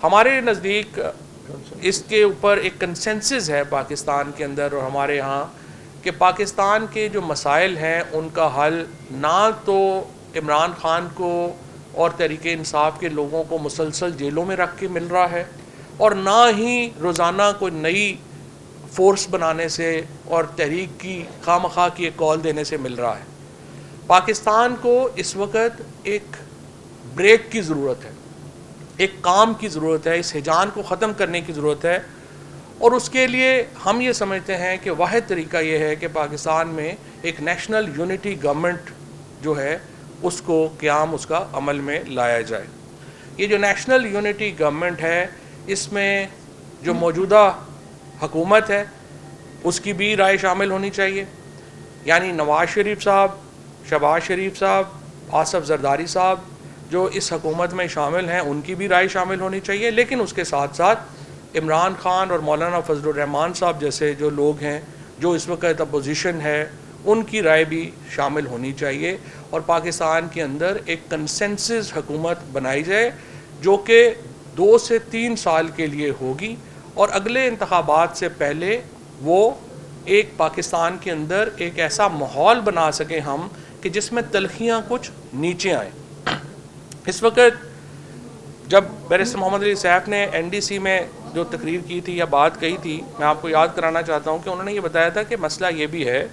ہمارے نزدیک اس کے اوپر ایک کنسنسس ہے پاکستان کے اندر اور ہمارے یہاں کہ پاکستان کے جو مسائل ہیں ان کا حل نہ تو عمران خان کو اور تحریک انصاف کے لوگوں کو مسلسل جیلوں میں رکھ کے مل رہا ہے، اور نہ ہی روزانہ کوئی نئی فورس بنانے سے اور تحریک کی خواہ مخواہ کی ایک کال دینے سے مل رہا ہے۔ پاکستان کو اس وقت ایک بریک کی ضرورت ہے، ایک کام کی ضرورت ہے، اس ہجان کو ختم کرنے کی ضرورت ہے، اور اس کے لیے ہم یہ سمجھتے ہیں کہ واحد طریقہ یہ ہے کہ پاکستان میں ایک نیشنل یونٹی گورنمنٹ جو ہے اس کو قیام اس کا عمل میں لایا جائے۔ یہ جو نیشنل یونٹی گورنمنٹ ہے اس میں جو موجودہ حکومت ہے اس کی بھی رائے شامل ہونی چاہیے، یعنی نواز شریف صاحب، شہباز شریف صاحب، آصف زرداری صاحب جو اس حکومت میں شامل ہیں ان کی بھی رائے شامل ہونی چاہیے، لیکن اس کے ساتھ ساتھ عمران خان اور مولانا فضل الرحمان صاحب جیسے جو لوگ ہیں جو اس وقت اپوزیشن ہے ان کی رائے بھی شامل ہونی چاہیے، اور پاکستان کے اندر ایک کنسنسس حکومت بنائی جائے جو کہ 2 سے 3 سال کے لیے ہوگی، اور اگلے انتخابات سے پہلے وہ ایک پاکستان کے اندر ایک ایسا ماحول بنا سکیں ہم کہ جس میں تلخیاں کچھ نیچے آئیں۔ اس وقت جب بیرسٹر محمد علی صاحب نے این ڈی سی میں جو تقریر کی تھی یا بات کہی تھی، میں آپ کو یاد کرانا چاہتا ہوں کہ انہوں نے یہ بتایا تھا کہ مسئلہ یہ بھی ہے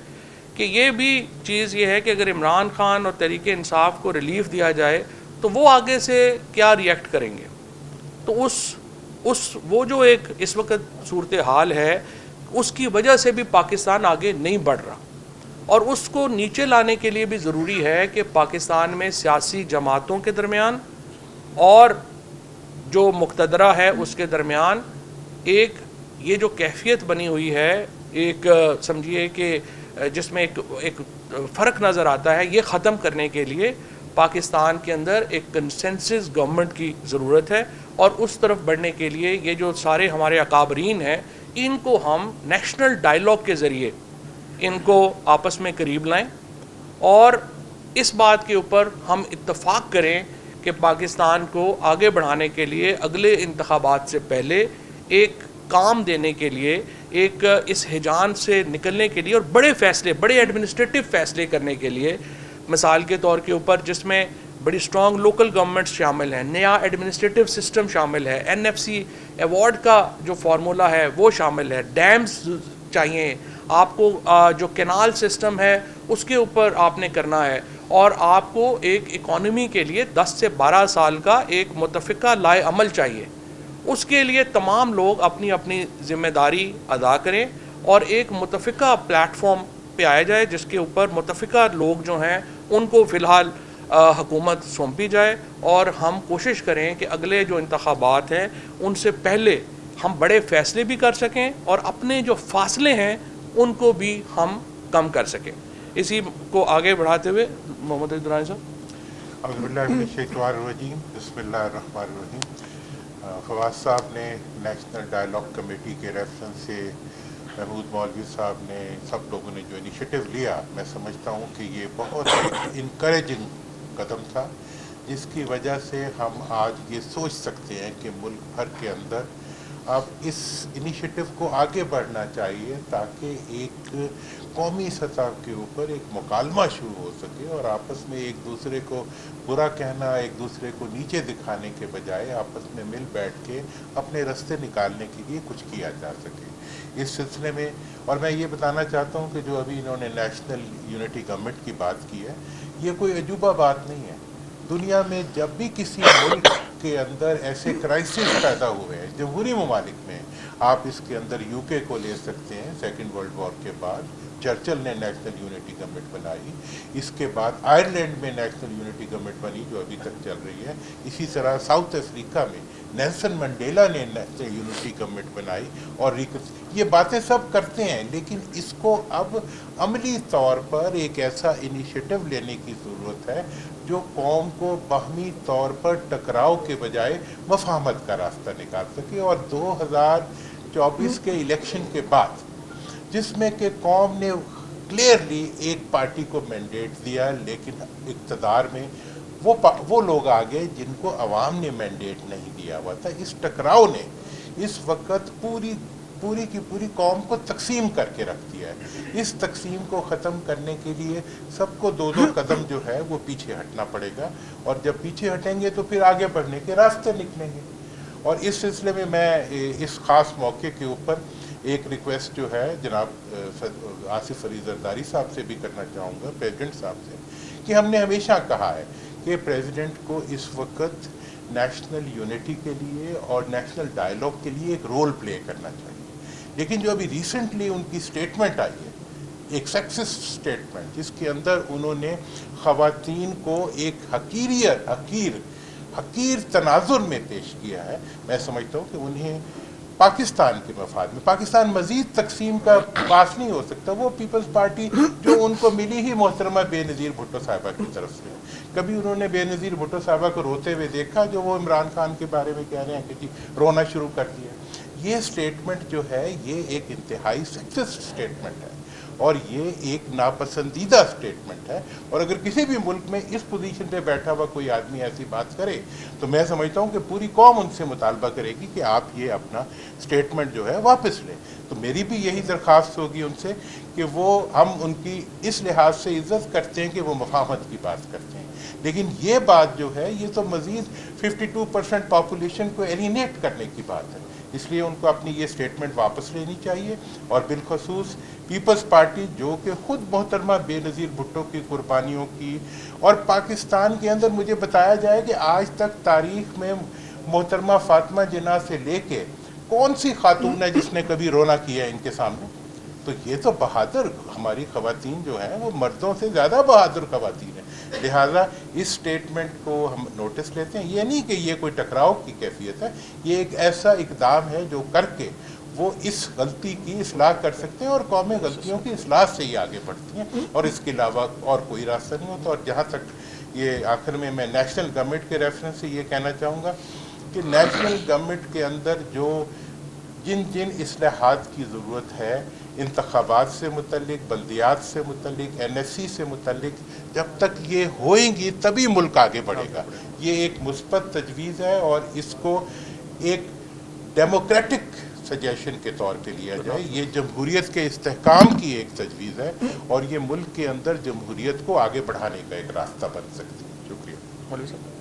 کہ یہ بھی چیز یہ ہے کہ اگر عمران خان اور تحریک انصاف کو ریلیف دیا جائے تو وہ آگے سے کیا ریئیکٹ کریں گے، تو وہ جو ایک اس وقت صورتحال ہے اس کی وجہ سے بھی پاکستان آگے نہیں بڑھ رہا، اور اس کو نیچے لانے کے لیے بھی ضروری ہے کہ پاکستان میں سیاسی جماعتوں کے درمیان اور جو مقتدرہ ہے اس کے درمیان ایک یہ جو کیفیت بنی ہوئی ہے، ایک سمجھیے کہ جس میں ایک فرق نظر آتا ہے، یہ ختم کرنے کے لیے پاکستان کے اندر ایک کنسنسس گورنمنٹ کی ضرورت ہے، اور اس طرف بڑھنے کے لیے یہ جو سارے ہمارے اکابرین ہیں ان کو ہم نیشنل ڈائیلاگ کے ذریعے ان کو آپس میں قریب لائیں، اور اس بات کے اوپر ہم اتفاق کریں کہ پاکستان کو آگے بڑھانے کے لیے اگلے انتخابات سے پہلے ایک کام دینے کے لیے، ایک اس ہجان سے نکلنے کے لیے اور بڑے فیصلے، بڑے ایڈمنسٹریٹو فیصلے کرنے کے لیے، مثال کے طور کے اوپر جس میں بڑی اسٹرانگ لوکل گورنمنٹس شامل ہیں، نیا ایڈمنسٹریٹو سسٹم شامل ہے، این ایف سی ایوارڈ کا جو فارمولا ہے وہ شامل ہے، ڈیمز چاہیے آپ کو، جو کینال سسٹم ہے اس کے اوپر آپ نے کرنا ہے، اور آپ کو ایک اکانومی کے لیے 10 سے 12 سال کا ایک متفقہ لائے عمل چاہیے۔ اس کے لیے تمام لوگ اپنی اپنی ذمہ داری ادا کریں اور ایک متفقہ پلیٹ فارم پہ آیا جائے جس کے اوپر متفقہ لوگ جو ہیں ان کو فی الحال حکومت سونپی جائے، اور ہم کوشش کریں کہ اگلے جو انتخابات ہیں ان سے پہلے ہم بڑے فیصلے بھی کر سکیں اور اپنے جو فاصلے ہیں ان کو بھی ہم کم کر سکیں۔ اسی کو آگے بڑھاتے ہوئے محمد علی درانی صاحب۔ اعوذ باللہ من الشیطان الرجیم، بسم اللہ الرحمن الرحیم۔ فواز صاحب نے نیشنل ڈائیلاگ کمیٹی کے ریفرنس سے محمود مولوی صاحب نے، سب لوگوں نے جو انیشیٹو لیا، میں سمجھتا ہوں کہ یہ بہت انکریجنگ قدم تھا، جس کی وجہ سے ہم آج یہ سوچ سکتے ہیں کہ ملک بھر کے اندر اب اس انیشیٹو کو آگے بڑھنا چاہیے تاکہ ایک قومی سطح کے اوپر ایک مکالمہ شروع ہو سکے، اور آپس میں ایک دوسرے کو برا کہنا، ایک دوسرے کو نیچے دکھانے کے بجائے آپس میں مل بیٹھ کے اپنے راستے نکالنے کے لیے کچھ کیا جا سکے۔ اس سلسلے میں، اور میں یہ بتانا چاہتا ہوں کہ جو ابھی انہوں نے نیشنل یونٹی گورنمنٹ کی بات کی ہے، یہ کوئی عجوبہ بات نہیں ہے۔ دنیا میں جب بھی کسی ملک کے اندر ایسے کرائسس پیدا ہوئے ہیں، جمہوری ممالک میں، آپ اس کے اندر یو کے کو لے سکتے ہیں، سیکنڈ ورلڈ وار کے بعد چرچل نے نیشنل یونٹی گورنمنٹ بنائی، اس کے بعد آئرلینڈ میں نیشنل یونٹی گورنمنٹ بنی جو ابھی تک چل رہی ہے، اسی طرح ساؤتھ افریقہ میں نیلسن منڈیلا نے نیشنل یونٹی گورنمنٹ بنائی، اور یہ باتیں سب کرتے ہیں، لیکن اس کو اب عملی طور پر ایک ایسا انیشیٹو لینے کی ضرورت ہے جو قوم کو باہمی طور پر ٹکراؤ کے بجائے مفاہمت کا راستہ نکال سکے، اور 2024 کے الیکشن کے بعد جس میں کہ قوم نے کلیئرلی ایک پارٹی کو مینڈیٹ دیا، لیکن اقتدار میں وہ لوگ آ گئے جن کو عوام نے مینڈیٹ نہیں دیا ہوا تھا. اس ٹکراؤ نے اس وقت پوری کی پوری قوم کو تقسیم کر کے رکھ دیا ہے. اس تقسیم کو ختم کرنے کے لیے سب کو دو قدم جو ہے وہ پیچھے ہٹنا پڑے گا, اور جب پیچھے ہٹیں گے تو پھر آگے بڑھنے کے راستے نکلیں گے. اور اس سلسلے میں اس خاص موقع کے اوپر ایک ریکویسٹ جو ہے جناب آصف علی زرداری صاحب سے بھی کرنا چاہوں گا, پریزیڈنٹ صاحب سے, کہ ہم نے ہمیشہ کہا ہے کہ پریزیڈنٹ کو اس وقت نیشنل یونٹی کے لیے اور نیشنل ڈائیلاگ کے لیے ایک رول پلے کرنا چاہیے. لیکن جو ابھی ریسنٹلی ان کی سٹیٹمنٹ آئی ہے, ایک سیکسسٹ سٹیٹمنٹ, جس کے اندر انہوں نے خواتین کو ایک حقیر تناظر میں پیش کیا ہے, میں سمجھتا ہوں کہ انہیں پاکستان کے مفاد میں, پاکستان مزید تقسیم کا پاس نہیں ہو سکتا. وہ پیپلز پارٹی جو ان کو ملی ہی محترمہ بے نظیر بھٹو صاحبہ کی طرف سے, کبھی انہوں نے بے نظیر بھٹو صاحبہ کو روتے ہوئے دیکھا جو وہ عمران خان کے بارے میں کہہ رہے ہیں کہ جی رونا شروع کر دیا. یہ سٹیٹمنٹ جو ہے یہ ایک انتہائی سیکسسٹ سٹیٹمنٹ ہے, اور یہ ایک ناپسندیدہ سٹیٹمنٹ ہے. اور اگر کسی بھی ملک میں اس پوزیشن پہ بیٹھا ہوا کوئی آدمی ایسی بات کرے تو میں سمجھتا ہوں کہ پوری قوم ان سے مطالبہ کرے گی کہ آپ یہ اپنا سٹیٹمنٹ جو ہے واپس لیں. تو میری بھی یہی درخواست ہوگی ان سے کہ ہم ان کی اس لحاظ سے عزت کرتے ہیں کہ وہ مفاہمت کی بات کرتے ہیں, لیکن یہ بات جو ہے یہ تو مزید 52% پاپولیشن کو ایلینیٹ کرنے کی بات ہے. اس لیے ان کو اپنی یہ سٹیٹمنٹ واپس لینی چاہیے, اور بالخصوص پیپلز پارٹی جو کہ خود محترمہ بے نظیر بھٹو کی قربانیوں کی, اور پاکستان کے اندر مجھے بتایا جائے کہ آج تک تاریخ میں محترمہ فاطمہ جناح سے لے کے کون سی خاتون ہے جس نے کبھی رونا کیا ہے ان کے سامنے. تو یہ تو بہادر ہماری خواتین جو ہیں وہ مردوں سے زیادہ بہادر خواتین ہیں. لہٰذا اس سٹیٹمنٹ کو ہم نوٹس لیتے ہیں. یہ نہیں کہ یہ کوئی ٹکراؤ کی کیفیت ہے, یہ ایک ایسا اقدام ہے جو کر کے وہ اس غلطی کی اصلاح کر سکتے ہیں, اور قومیں غلطیوں کی اصلاح سے ہی آگے بڑھتی ہیں, اور اس کے علاوہ اور کوئی راستہ نہیں ہوتا. اور جہاں تک یہ آخر میں نیشنل گورنمنٹ کے ریفرنس سے یہ کہنا چاہوں گا کہ نیشنل گورنمنٹ کے اندر جن اصلاحات کی ضرورت ہے, انتخابات سے متعلق, بلدیات سے متعلق, NSC سے متعلق, جب تک یہ ہوئیں گی تبھی ملک آگے بڑھے گا. یہ ایک مثبت تجویز ہے, اور اس کو ایک ڈیموکریٹک سجیشن کے طور پہ لیا جائے. یہ جمہوریت کے استحکام کی ایک تجویز ہے, اور یہ ملک کے اندر جمہوریت کو آگے بڑھانے کا ایک راستہ بن سکتی ہے. شکریہ. مولوی صاحب.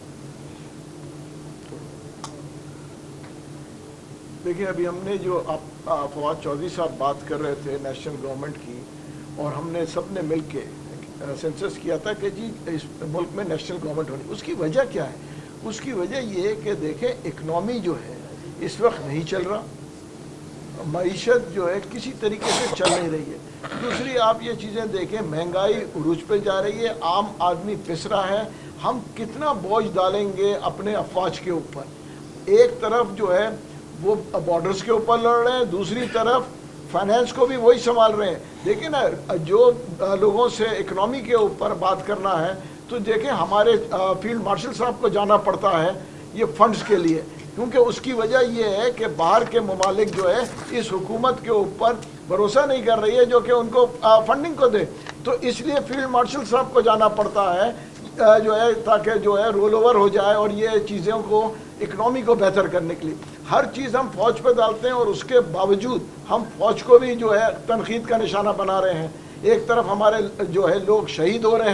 دیکھیں, ابھی ہم نے جو فواد چودھری صاحب بات کر رہے تھے نیشنل گورنمنٹ کی, اور ہم نے سب نے مل کے سینسس کیا تھا کہ جی اس ملک میں نیشنل گورنمنٹ ہونی. اس کی وجہ کیا ہے؟ اس کی وجہ یہ ہے کہ دیکھیں اکنامی جو ہے اس وقت نہیں چل رہا, معیشت جو ہے کسی طریقے سے چل نہیں رہی ہے. دوسری آپ یہ چیزیں دیکھیں, مہنگائی عروج پہ جا رہی ہے, عام آدمی پس رہا ہے. ہم کتنا بوجھ ڈالیں گے اپنے افواج کے اوپر؟ ایک طرف جو ہے وہ بارڈرز کے اوپر لڑ رہے ہیں, دوسری طرف فائنینس کو بھی وہی سنبھال رہے ہیں. دیکھیں نا, جو لوگوں سے اکنامی کے اوپر بات کرنا ہے تو دیکھیں ہمارے فیلڈ مارشل صاحب کو جانا پڑتا ہے یہ فنڈز کے لیے, کیونکہ اس کی وجہ یہ ہے کہ باہر کے ممالک جو ہے اس حکومت کے اوپر بھروسہ نہیں کر رہی ہے جو کہ ان کو فنڈنگ کو دے. تو اس لیے فیلڈ مارشل صاحب کو جانا پڑتا ہے جو ہے تاکہ جو ہے رول اوور ہو جائے, اور یہ چیزوں کو اکنامی کو بہتر کرنے کے لیے ہر چیز ہم فوج پہ ڈالتے ہیں, اور اس کے باوجود ہم فوج کو بھی جو ہے تنقید کا نشانہ بنا رہے ہیں. ایک طرف ہمارے جو ہے لوگ شہید ہو رہے ہیں,